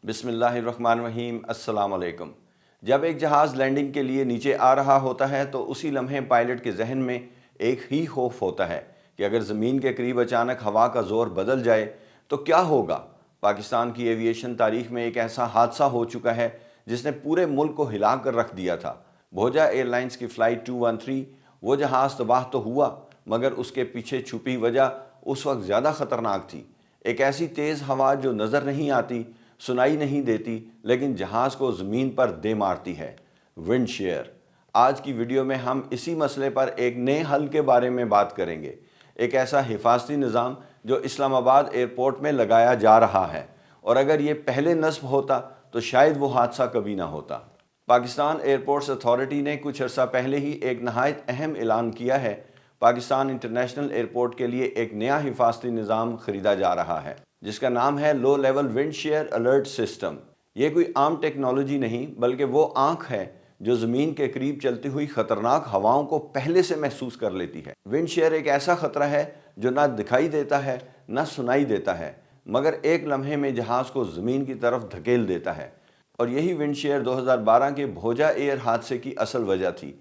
बिस्मिल्लाहिर्रहमानिर्रहीम। अस्सलाम वालेकुम। जब एक जहाज़ लैंडिंग के लिए नीचे आ रहा होता है तो उसी लम्हे पायलट के जहन में एक ही खौफ होता है कि अगर ज़मीन के करीब अचानक हवा का ज़ोर बदल जाए तो क्या होगा। पाकिस्तान की एविएशन तारीख में एक ऐसा हादसा हो चुका है जिसने पूरे मुल्क को हिला कर रख दिया था। भोजा एयरलाइंस की फ़्लाइट 213, वो जहाज़ तबाह तो हुआ मगर उसके पीछे छुपी वजह उस वक्त ज़्यादा ख़तरनाक थी। एक ऐसी तेज़ हवा जो नज़र नहीं आती, सुनाई नहीं देती, लेकिन जहाज़ को ज़मीन पर दे मारती है, विंड शेयर। आज की वीडियो में हम इसी मसले पर एक नए हल के बारे में बात करेंगे। एक ऐसा हिफाजती निज़ाम जो इस्लामाबाद एयरपोर्ट में लगाया जा रहा है, और अगर ये पहले नस्ब होता तो शायद वो हादसा कभी ना होता। पाकिस्तान एयरपोर्ट्स अथॉरिटी ने कुछ अर्सा पहले ही एक नहायत अहम ऐलान किया है। पाकिस्तान इंटरनेशनल एयरपोर्ट के लिए एक नया हिफाजती निज़ाम ख़रीदा जा रहा है जिसका नाम है लो level wind shear alert system. ये कोई आम टेक्नोलॉजी नहीं बल्कि वो आंख है जो ज़मीन के करीब चलती हुई ख़तरनाक हवाओं को पहले से महसूस कर लेती है। विंड शेयर एक ऐसा ख़तरा है जो ना दिखाई देता है ना सुनाई देता है, मगर एक लम्हे में जहाज़ को ज़मीन की तरफ धकेल देता है। और यही विंड शेयर 2012 के भोजा एयर हादसे की असल वजह थी।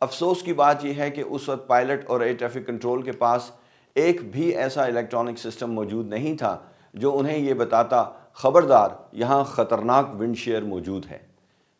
अफसोस की बात यह है कि उस वक्त पायलट और एयर ट्रैफिक कंट्रोल के पास एक भी ऐसा इलेक्ट्रॉनिक सिस्टम मौजूद नहीं था जो उन्हें ये बताता, ख़बरदार यहाँ ख़तरनाक विंड शेयर मौजूद है।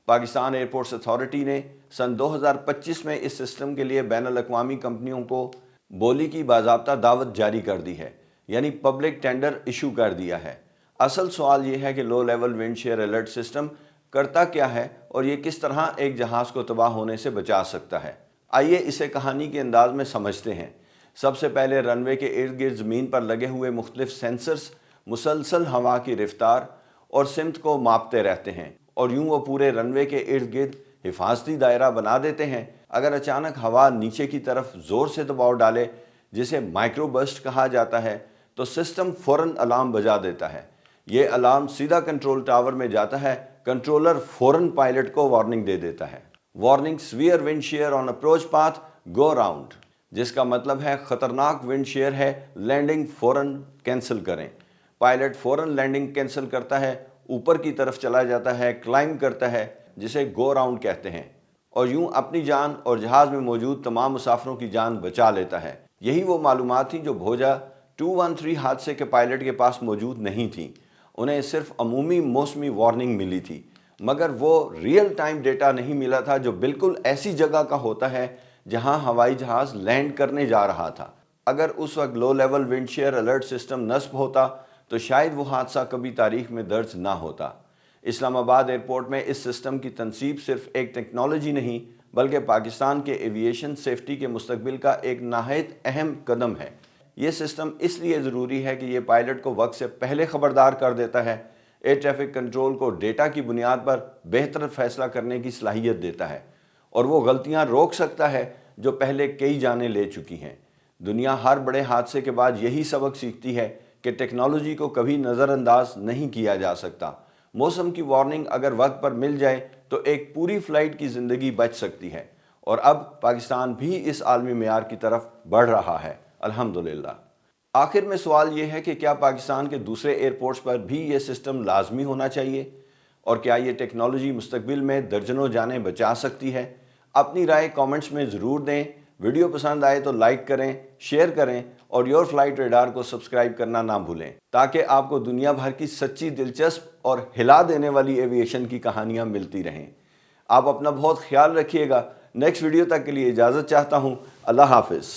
पाकिस्तान एयरपोर्ट्स अथॉरिटी ने सन 2025 में इस सिस्टम के लिए बैनुल-अक़वामी कंपनियों को बोली की बाज़ाब्ता दावत जारी कर दी है, यानी पब्लिक टेंडर इशू कर दिया है। असल सवाल ये है कि लो level wind shear alert system करता क्या है और ये किस तरह एक जहाज़ को तबाह होने से बचा सकता है। आइए इसे कहानी के अंदाज में समझते हैं। सबसे पहले रनवे के इर्द गिर्द ज़मीन पर लगे हुए मुख्तलिफ सेंसर्स मुसलसल हवा की रफ्तार और सिमत को मापते रहते हैं और यूं वो पूरे रनवे के इर्द गिर्द हिफाजती दायरा बना देते हैं। अगर अचानक हवा नीचे की तरफ ज़ोर से दबाव डाले, जिसे माइक्रोबर्स्ट कहा जाता है, तो सिस्टम फ़ौरन अलार्म बजा देता है। ये अलार्म सीधा कंट्रोल टावर में जाता है। कंट्रोलर फ़ौरन पायलट को वार्निंग दे देता है, warning severe wind shear on approach path, go round, जिसका मतलब है ख़तरनाक विंड शेयर है, लैंडिंग फ़ौरन कैंसिल करें। पायलट फ़ौरन लैंडिंग कैंसिल करता है, ऊपर की तरफ चला जाता है, क्लाइंब करता है, जिसे गो राउंड कहते हैं, और यूं अपनी जान और जहाज़ में मौजूद तमाम मुसाफिरों की जान बचा लेता है। यही वो मालूमात थी जो भोजा 213 हादसे के पायलट के पास मौजूद नहीं थी। उन्हें सिर्फ अमूमी मौसमी वार्निंग मिली थी, मगर वो रियल टाइम डेटा नहीं मिला था जो बिल्कुल ऐसी जगह का होता है जहां हवाई जहाज़ लैंड करने जा रहा था। अगर उस वक्त low level wind shear alert system नस्ब होता तो शायद वो हादसा कभी तारीख में दर्ज ना होता। इस्लामाबाद एयरपोर्ट में इस सिस्टम की तनसीब सिर्फ एक टेक्नोलॉजी नहीं बल्कि पाकिस्तान के एविएशन सेफ्टी के मुस्तकबिल का एक नहायत अहम कदम है। ये सिस्टम इसलिए ज़रूरी है कि ये पायलट को वक्त से पहले ख़बरदार कर देता है, एयर ट्रैफिक कंट्रोल को डेटा की बुनियाद पर बेहतर फैसला करने की सलाहियत देता है, और वो गलतियाँ रोक सकता है जो पहले कई जानें ले चुकी हैं। दुनिया हर बड़े हादसे के बाद यही सबक सीखती है कि टेक्नोलॉजी को कभी नज़रअंदाज नहीं किया जा सकता। मौसम की वार्निंग अगर वक्त पर मिल जाए तो एक पूरी फ़्लाइट की ज़िंदगी बच सकती है, और अब पाकिस्तान भी इस आलमी मेयार की तरफ बढ़ रहा है, अल्हम्दुलिल्लाह। आखिर में सवाल ये है कि क्या पाकिस्तान के दूसरे एयरपोर्ट्स पर भी ये सिस्टम लाजमी होना चाहिए, और क्या ये टेक्नोलॉजी मुस्तकबिल में दर्जनों जानें बचा सकती है। अपनी राय कमेंट्स में ज़रूर दें। वीडियो पसंद आए तो लाइक करें, शेयर करें, और योर फ्लाइट रेडार को सब्सक्राइब करना ना भूलें, ताकि आपको दुनिया भर की सच्ची, दिलचस्प और हिला देने वाली एविएशन की कहानियाँ मिलती रहें। आप अपना बहुत ख्याल रखिएगा। नेक्स्ट वीडियो तक के लिए इजाज़त चाहता हूँ। अल्लाह हाफिज़।